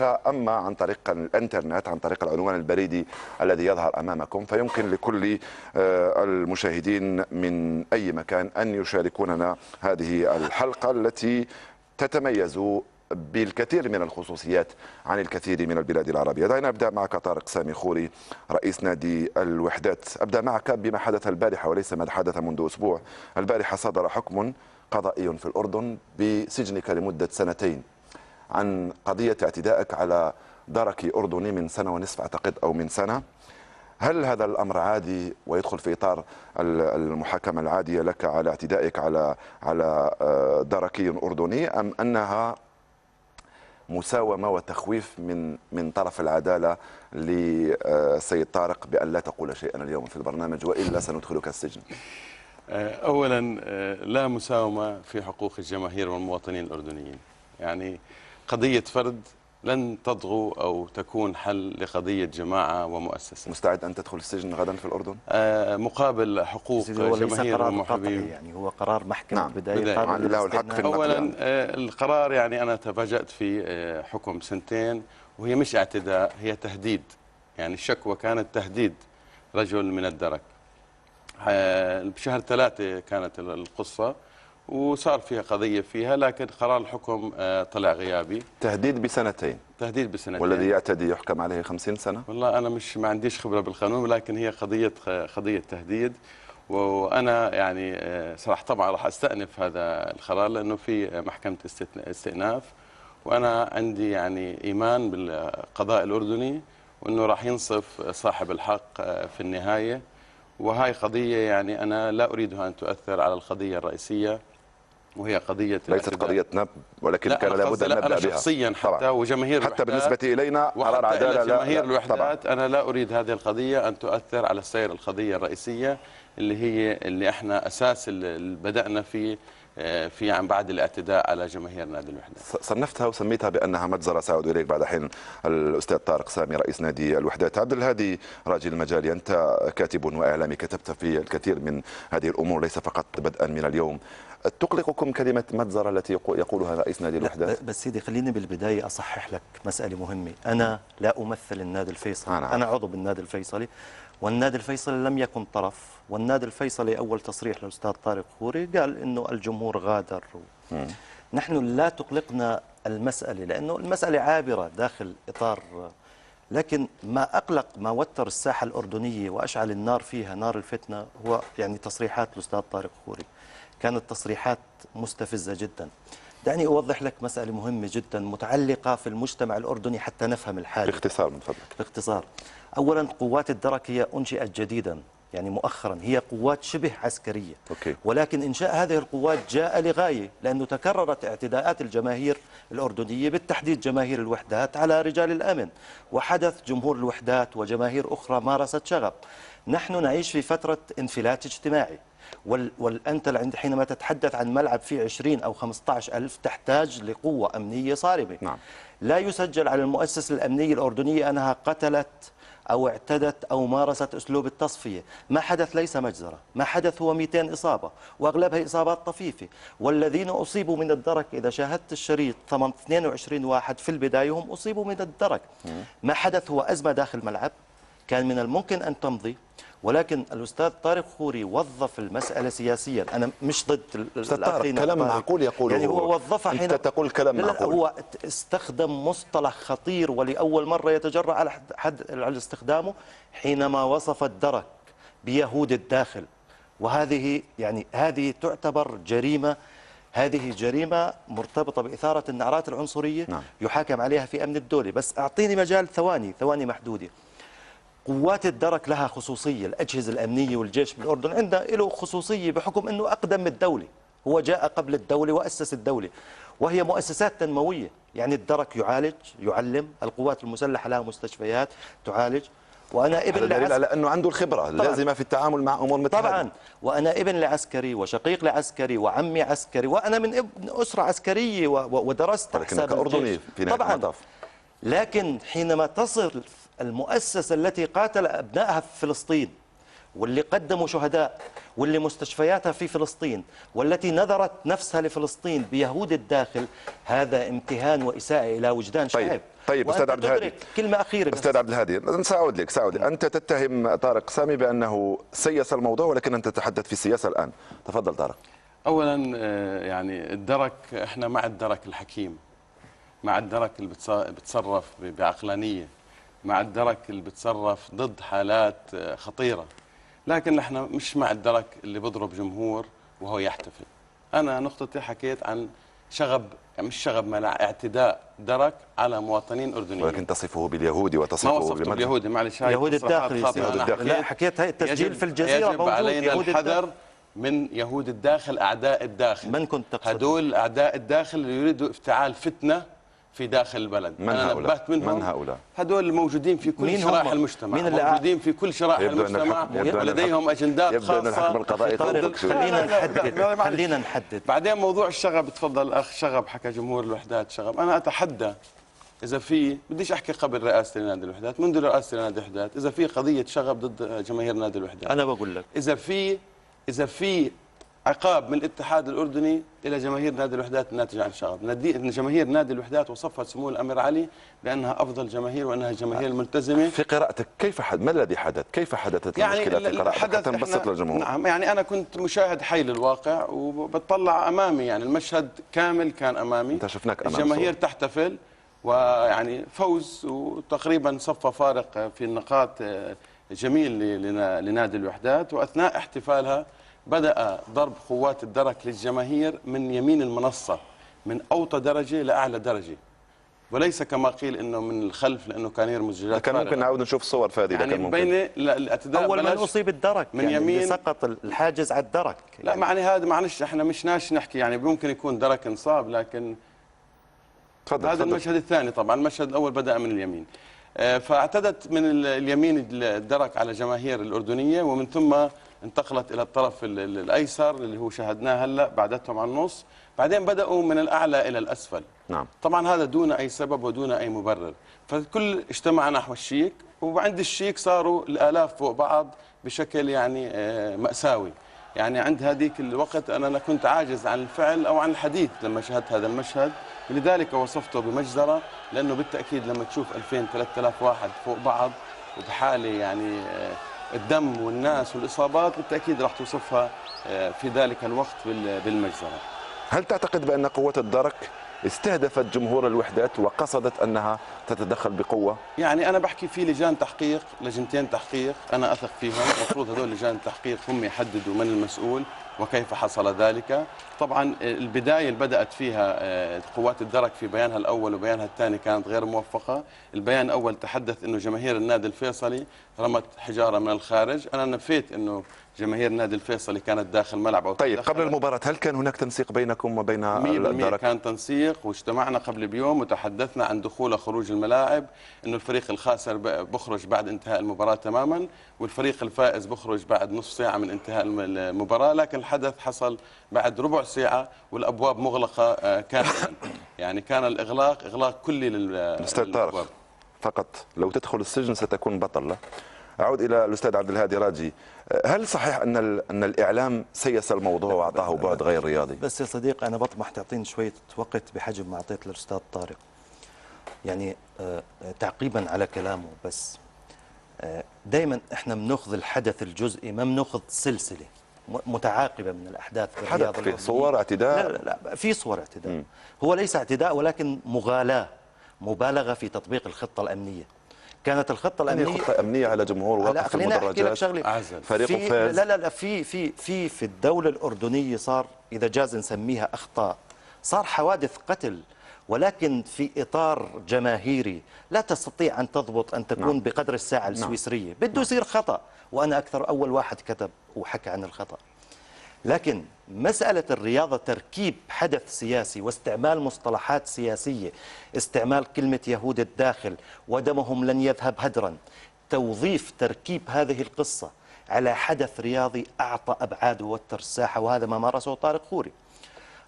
أما عن طريق الإنترنت، عن طريق العنوان البريدي الذي يظهر أمامكم، فيمكن لكل المشاهدين من أي مكان أن يشاركوننا هذه الحلقة التي تتميز بالكثير من الخصوصيات عن الكثير من البلاد العربية. دعنا نبدأ معك طارق سامي خوري رئيس نادي الوحدات. أبدأ معك بما حدث البارحة وليس ما حدث منذ أسبوع. البارحة صدر حكم قضائي في الأردن بسجنك لمدة 2 سنين عن قضية اعتدائك على دركي أردني من 1.5 سنة أعتقد أو من سنة. هل هذا الأمر عادي ويدخل في إطار المحاكمة العادية لك على اعتدائك على دركي أردني، أم أنها مساومة وتخويف من طرف العدالة للسيد طارق بأن لا تقول شيئا اليوم في البرنامج وإلا سندخلك السجن؟ أولا لا مساومة في حقوق الجماهير والمواطنين الأردنيين. يعني قضية فرد لن تطغو أو تكون حل لقضية جماعة ومؤسسة. مستعد أن تدخل السجن غدا في الأردن؟ مقابل حقوق جماهير ومحبين. يعني هو قرار محكمة. نعم. بداية له الحق في النقل. أولا القرار، يعني أنا تفاجأت في حكم 2 سنين، وهي مش اعتداء، هي تهديد. يعني الشكوى كانت تهديد رجل من الدرك. بشهر 3 كانت القصة وصار فيها قضية فيها، لكن قرار الحكم طلع غيابي. تهديد ب2 سنين. تهديد ب2 سنين. والذي يعتدي يحكم عليه 50 سنة. والله أنا ما عنديش خبرة بالقانون، ولكن هي قضية تهديد. وأنا يعني صراحة طبعا راح أستأنف هذا القرار لأنه في محكمة استئناف، وأنا عندي يعني إيمان بالقضاء الأردني وأنه راح ينصف صاحب الحق في النهاية. وهاي قضية يعني أنا لا أريدها أن تؤثر على القضية الرئيسية، وهي قضية ليست قضية نب، ولكن كان لابد أن نبدأ بها شخصيا حتى وجماهير حتى بالنسبة إلينا قرار عدالة جماهير الوحدات. أنا لا أريد هذه القضية أن تؤثر على سير القضية الرئيسية اللي احنا أساس اللي بدأنا في عن بعد الاعتداء على جماهير نادي الوحدات. صنفتها وسميتها بأنها مجزرة. سأعود إليك بعد حين. الأستاذ طارق سامي رئيس نادي الوحدات. عبد الهادي راجل المجالي، أنت كاتب وإعلامي، كتبت في الكثير من هذه الأمور ليس فقط بدءا من اليوم. تقلقكم كلمة مجزرة التي يقولها رئيس نادي الوحدات؟ بس سيدي خليني بالبداية أصحح لك مسألة مهمة. أنا لا أمثل النادي الفيصلي. أنا عضو بالنادي الفيصلي، والنادي الفيصلي لم يكن طرف. والنادي الفيصلي أول تصريح للأستاذ طارق خوري قال إنه الجمهور غادر. نحن لا تقلقنا المسألة لأنه المسألة عابرة داخل إطار، لكن ما أقلق ما وتر الساحة الأردنية وأشعل النار فيها نار الفتنة هو يعني تصريحات الأستاذ طارق خوري. كانت تصريحات مستفزة جدا. دعني أوضح لك مسألة مهمة جدا متعلقة في المجتمع الأردني حتى نفهم الحاجة. باختصار من فضلك. باختصار. أولا قوات الدرك هي أنشئت جديدا، يعني مؤخرا هي قوات شبه عسكرية. ولكن إنشاء هذه القوات جاء لغاية، لأنه تكررت اعتداءات الجماهير الأردنية بالتحديد جماهير الوحدات على رجال الأمن، وحدث جمهور الوحدات وجماهير أخرى مارست شغب. نحن نعيش في فترة انفلات اجتماعي، وأنت حينما تتحدث عن ملعب فيه 20 أو 15 ألف تحتاج لقوة أمنية صارمة. نعم. لا يسجل على المؤسسة الأمنية الأردنية أنها قتلت أو اعتدت أو مارست أسلوب التصفية. ما حدث ليس مجزرة، ما حدث هو 200 إصابة وأغلبها إصابات طفيفة. والذين أصيبوا من الدرك إذا شاهدت الشريط 22 واحد في البداية هم أصيبوا من الدرك. ما حدث هو أزمة داخل الملعب كان من الممكن أن تمضي، ولكن الأستاذ طارق خوري وظف المسألة سياسيا. أنا مش ضد الآخرين. كلام معقول يقوله. يعني هو وظفها أنت تقول كلام معقول. هو استخدم مصطلح خطير ولأول مرة يتجرأ على استخدامه حينما وصف الدرك بيهود الداخل. وهذه يعني هذه تعتبر جريمة. هذه جريمة مرتبطة بإثارة النعرات العنصرية. نعم. يحاكم عليها في أمن الدولة. بس أعطيني مجال ثواني محدودة. قوات الدرك لها خصوصية. الأجهزة الأمنية والجيش بالأردن عندها له خصوصية بحكم أنه أقدم من الدولة. هو جاء قبل الدولة وأسس الدولة، وهي مؤسسات تنموية. يعني الدرك يعالج، يعلم. القوات المسلحة لها مستشفيات تعالج. وأنا ابن دليل على أنه عنده الخبرة اللازمة في التعامل مع أمور متعددة. طبعا. وأنا ابن لعسكري وشقيق لعسكري وعمي عسكري، وأنا من ابن أسرة عسكرية ودرست حساب كأردني في نهاية المطاف. لكن حينما تصل المؤسسة التي قاتل أبنائها في فلسطين واللي قدموا شهداء واللي مستشفياتها في فلسطين والتي نذرت نفسها لفلسطين بيهود الداخل، هذا امتهان وإساءة إلى وجدان شعب. طيب أستاذ عبد الهادي، كلمة أخيرة أستاذ عبد الهادي، سأعود لك. أنت تتهم طارق سامي بأنه سيس الموضوع، ولكن أنت تتحدث في السياسة الآن. تفضل طارق. اولا يعني الدرك، احنا مع الدرك الحكيم، مع الدرك اللي بتصرف بعقلانيه، مع الدرك اللي بتصرف ضد حالات خطيره، لكن احنا مش مع الدرك اللي بضرب جمهور وهو يحتفل. انا نقطتي حكيت عن شغب، يعني مش شغب ملع، اعتداء درك على مواطنين اردنيين. ولكن تصفه باليهودي وتصفه ما وصفته باليهودي، معلش هاي يهود الداخل. لا، حكيت هاي التسجيل في الجزيره يجب موجود. علينا يهود الحذر من يهود الداخل، أعداء الداخل. من كنت تقصد؟ هدول أعداء الداخل اللي يريدوا افتعال فتنة في داخل البلد. أنا نبهت منهم. من هؤلاء؟ هدول موجودين في كل شرائح المجتمع، موجودين في كل شرائح المجتمع، ولديهم أجندات خاصة. خلينا نحدد. بعدين موضوع الشغب، تفضل الأخ شغب حكى جمهور الوحدات شغب. أنا أتحدى إذا في، بديش أحكي قبل رئاسة نادي الوحدات، منذ رئاسة نادي الوحدات، إذا في قضية شغب ضد جماهير نادي الوحدات، أنا بقول لك إذا في عقاب من الاتحاد الأردني إلى جماهير نادي الوحدات الناتج عن الشغب. جماهير نادي الوحدات وصفها سمو الأمير علي بأنها أفضل جماهير وأنها جماهير ملتزمة. في قراءتك ما الذي حدث؟ كيف حدثت المشكلة في قراءتك حتى نبسط للجمهور؟ نعم، يعني أنا كنت مشاهد حي للواقع وبتطلع أمامي، يعني المشهد كامل كان أمامي. أنت شفناك أمام الجماهير تحتفل، ويعني فوز وتقريبا صفى فارق في النقاط جميل لنادي الوحدات. وأثناء احتفالها بدأ ضرب قوات الدرك للجماهير من يمين المنصة، من أوطى درجة لأعلى درجة، وليس كما قيل إنه من الخلف، لأنه كان يرمز جلاد كان ممكن نعود نشوف صور فادية. يعني كان ممكن بين الاعتداء أول من أصيب الدرك من يعني يمين سقط الحاجز على الدرك. لا يعني معني هذا، معلش احنا مش ناش نحكي، يعني ممكن يكون درك انصاب، لكن تفضل. هذا المشهد الثاني. طبعا المشهد الأول بدأ من اليمين، فاعتدت من اليمين الدرك على جماهير الأردنية، ومن ثم انتقلت إلى الطرف الأيسر اللي هو شاهدناه هلأ، بعدتهم على النص، بعدين بدأوا من الأعلى إلى الأسفل. نعم. طبعا هذا دون أي سبب ودون أي مبرر، فالكل اجتمع نحو الشيك، وعند الشيك صاروا الآلاف فوق بعض بشكل يعني مأساوي. يعني عند هذيك الوقت أنا كنت عاجز عن الفعل أو عن الحديث لما شاهدت هذا المشهد، لذلك وصفته بمجزرة، لأنه بالتأكيد لما تشوف 2000-3000 واحد فوق بعض وبحالة يعني الدم والناس والإصابات، بالتأكيد راح توصفها في ذلك الوقت بالمجزرة. هل تعتقد بأن قوة الدرك استهدفت جمهور الوحدات وقصدت أنها تتدخل بقوة؟ يعني أنا بحكي في لجان تحقيق، لجنتين تحقيق أنا أثق فيهم، المفروض هذول لجان التحقيق هم يحددوا من المسؤول وكيف حصل ذلك. طبعا البداية اللي بدأت فيها قوات الدرك في بيانها الأول وبيانها الثاني كانت غير موفقة. البيان الأول تحدث أنه جماهير النادي الفيصلي رمت حجارة من الخارج، أنا نفيت أنه جماهير النادي الفيصلي كانت داخل ملعب. طيب قبل المباراة هل كان هناك تنسيق بينكم وبين الدرك؟ كان تنسيق، واجتمعنا قبل بيوم وتحدثنا عن دخول وخروج الملاعب، انه الفريق الخاسر بخرج بعد انتهاء المباراة تماما، والفريق الفائز بخرج بعد نصف ساعة من انتهاء المباراة، لكن الحدث حصل بعد ربع ساعة والابواب مغلقة كاملا. يعني كان اغلاق كلي أستاذ طارق، فقط لو تدخل السجن ستكون بطل. لا أعود إلى الأستاذ عبد الهادي راجي، هل صحيح أن الإعلام سيس الموضوع وأعطاه بعد غير رياضي؟ بس يا صديقي أنا بطمح تعطيني شوية وقت بحجم ما أعطيت للأستاذ طارق، يعني تعقيبا على كلامه. بس دائما إحنا بنأخذ الحدث الجزئي، ما بنأخذ سلسلة متعاقبة من الأحداث بالرياضة. في صور اعتداء؟ لا في صور اعتداء. هو ليس اعتداء ولكن مغالاة، مبالغة في تطبيق الخطة الأمنية. كانت الخطة الأمنية خطة أمنية على جمهور واقف في المدرجات، فريقه فاز. لا في الدولة الأردنية صار، إذا جاز نسميها أخطاء، صار حوادث قتل، ولكن في إطار جماهيري لا تستطيع أن تضبط أن تكون بقدر الساعة السويسرية. بده يصير خطأ، وأنا أول واحد كتب وحكى عن الخطأ. لكن مسألة الرياضة تركيب حدث سياسي واستعمال مصطلحات سياسية، استعمال كلمة يهود الداخل ودمهم لن يذهب هدرا، توظيف تركيب هذه القصة على حدث رياضي أعطى أبعاد ووتر الساحة، وهذا ما مارسه طارق خوري.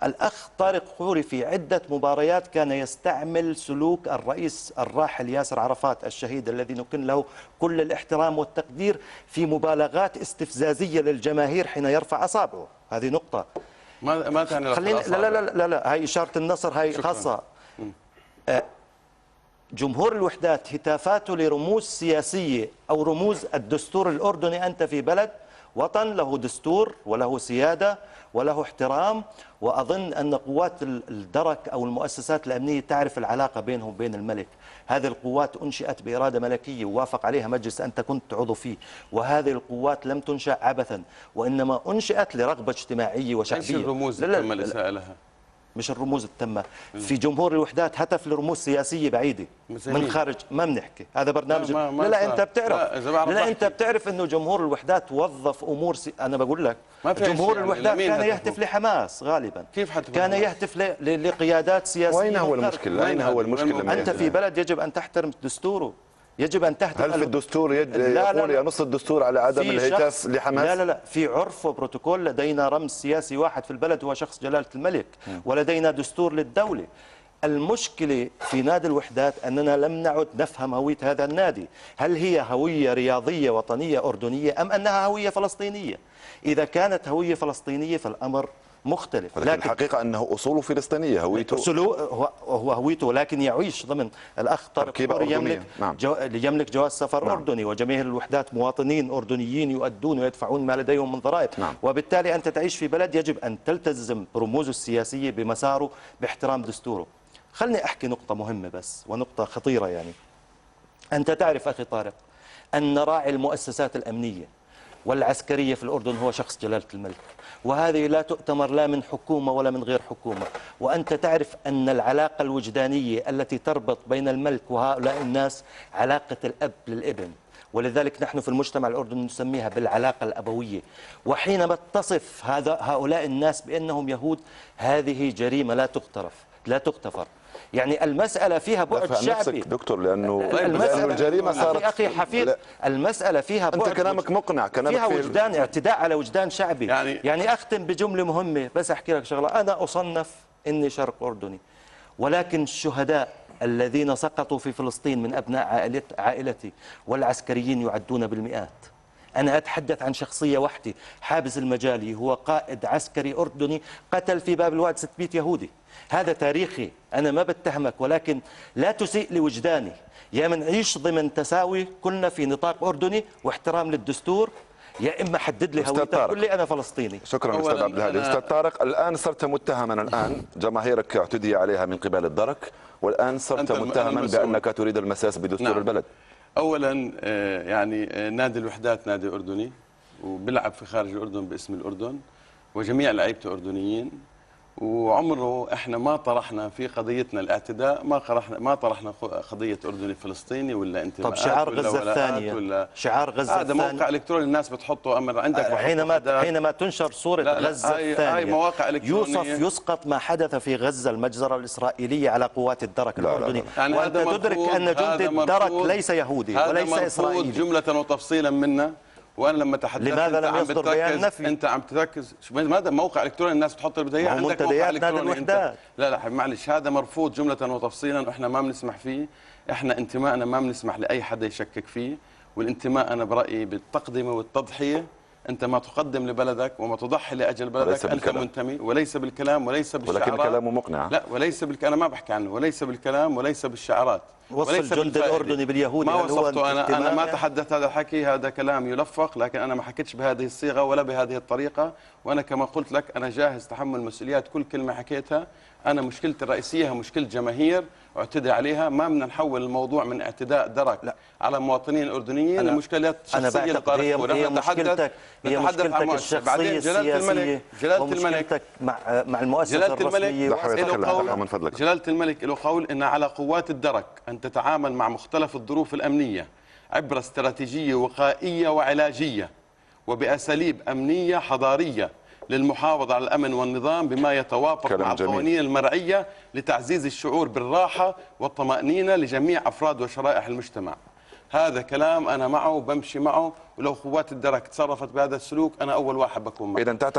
الأخ طارق خوري في عدة مباريات كان يستعمل سلوك الرئيس الراحل ياسر عرفات الشهيد الذي نكن له كل الاحترام والتقدير في مبالغات استفزازية للجماهير حين يرفع أصابعه. هذه نقطة. ما تعني خلينا لا هاي إشارة النصر، هاي شكراً. خاصة. جمهور الوحدات هتافاته لرموز سياسية أو رموز الدستور الأردني. أنت في بلد وطن له دستور وله سيادة وله احترام، وأظن أن قوات الدرك أو المؤسسات الأمنية تعرف العلاقة بينهم وبين الملك. هذه القوات أنشئت بإرادة ملكية ووافق عليها مجلس أنت كنت عضو فيه، وهذه القوات لم تنشأ عبثا وإنما أنشئت لرغبة اجتماعية وشعبية. ايش الرموز اللي تم الإساءة لها؟ مش الرموز التامة. في جمهور الوحدات هتف لرموز سياسية بعيدة من خارج. ما بنحكي هذا برنامج. لا انت بتعرف. لا انت بتعرف انه جمهور الوحدات وظف امور انا بقول لك جمهور الوحدات كان يهتف لحماس غالبا. كيف كان يهتف لقيادات سياسية. وين هو المشكلة؟ أين هو المشكلة؟ انت في بلد يجب ان تحترم دستوره، يجب ان تهتف. هل في الدستور يقول ينص الدستور على عدم الهتاف لحماس؟ لا في عرف وبروتوكول. لدينا رمز سياسي واحد في البلد هو شخص جلالة الملك، ولدينا دستور للدولة. المشكلة في نادي الوحدات أننا لم نعد نفهم هوية هذا النادي. هل هي هوية رياضية وطنية أردنية أم أنها هوية فلسطينية؟ إذا كانت هوية فلسطينية فالأمر مختلف. لكن الحقيقة أنه أصوله فلسطينية، هويته هو هويته، لكن يعيش ضمن الأخ طارق خوري يملك جواز سفر أردني، وجماهير الوحدات مواطنين أردنيين يؤدون ويدفعون ما لديهم من ضرائب. وبالتالي أنت تعيش في بلد يجب أن تلتزم برموزه السياسية بمساره باحترام دستوره. خلني أحكي نقطة مهمة بس ونقطة خطيرة. يعني أنت تعرف أخي طارق أن راعي المؤسسات الأمنية والعسكرية في الأردن هو شخص جلالة الملك، وهذه لا تؤتمر لا من حكومة ولا من غير حكومة. وأنت تعرف أن العلاقة الوجدانية التي تربط بين الملك وهؤلاء الناس علاقة الأب للابن، ولذلك نحن في المجتمع الأردني نسميها بالعلاقة الأبوية. وحينما تصف هؤلاء الناس بأنهم يهود، هذه جريمة لا تغتفر. يعني المسألة فيها بعد شعبي. دكتور لأنه الجريمة صارت. أخي حفيظ المسألة فيها بعد. أنت كلامك مقنع، كلامك فيها وجدان، اعتداء على وجدان شعبي. يعني أختم بجملة مهمة بس أحكي لك شغلة. أنا أصنف إني شرق أردني، ولكن الشهداء الذين سقطوا في فلسطين من أبناء عائلتي والعسكريين يعدون بالمئات. أنا أتحدث عن شخصية واحدة، حابس المجالي، هو قائد عسكري أردني قتل في باب الواد 600 يهودي. هذا تاريخي، أنا ما بتهمك، ولكن لا تسيء لوجداني. يا من نعيش ضمن تساوي كلنا في نطاق أردني واحترام للدستور، يا إما حدد لي هويتك قل لي أنا فلسطيني. شكرا أستاذ عبد الهادي. أستاذ طارق، الآن صرت متهما، الآن جماهيرك اعتدي عليها من قبل الدرك، والآن صرت متهما بأنك تريد المساس بدستور البلد. أولا يعني نادي الوحدات نادي أردني وبيلعب في خارج الأردن باسم الأردن، وجميع لعيبته أردنيين، وعمره احنا ما طرحنا في قضيتنا الاعتداء، ما طرحنا قضيه اردني فلسطيني ولا انتماءات. طب شعار غزه الثانيه، شعار غزه هذا موقع الكتروني الناس بتحطه امر عندك. حينما تنشر صوره غزه الثانيه مواقع يوصف يسقط ما حدث في غزه المجزره الاسرائيليه على قوات الدرك الاردني. يعني وانت تدرك ان جندي الدرك ليس يهودي وليس اسرائيلي. جمله وتفصيلا منا. وانا لما تحدثت لماذا لم يصدر بيان نفي؟ انت عم تركز ماذا موقع الكتروني الناس بتحط البدايه عندك موقع الكتروني لا معلش، هذا مرفوض جمله وتفصيلا واحنا ما بنسمح فيه. احنا انتمائنا ما بنسمح لاي حدا يشكك فيه، والانتماء انا برايي بالتقدمه والتضحيه. انت ما تقدم لبلدك وما تضحي لاجل بلدك انت منتمي، وليس بالكلام وليس بالشعارات. ولكن كلامه مقنع. لا وليس انا ما بحكي عنه، وليس بالكلام وليس بالشعارات. وصف الجند الاردني باليهودي ما وصفته انا ما تحدثت هذا الحكي، هذا كلام يلفق، لكن انا ما حكيتش بهذه الصيغه ولا بهذه الطريقه. وانا كما قلت لك انا جاهز تحمل مسؤوليات كل كلمه حكيتها. انا مشكلتي الرئيسيه مشكله جماهير اعتدى عليها، ما بدنا نحول الموضوع من اعتداء درك على مواطنين اردنيين لمشكلات شخصيه لطارق خوري. هي مشكلتك الشخصيه السياسيه، جلاله الملك مع المؤسسه الرسميه. جلاله الملك له قول ان على قوات الدرك ان تتعامل مع مختلف الظروف الامنيه عبر استراتيجيه وقائيه وعلاجيه وباساليب امنيه حضاريه للمحافظة على الأمن والنظام بما يتوافق مع القوانين المرعية لتعزيز الشعور بالراحة والطمأنينة لجميع أفراد وشرائح المجتمع. هذا كلام أنا معه وبمشي معه، ولو قوات الدرك تصرفت بهذا السلوك أنا أول واحد بكون معه. إذا تعتقد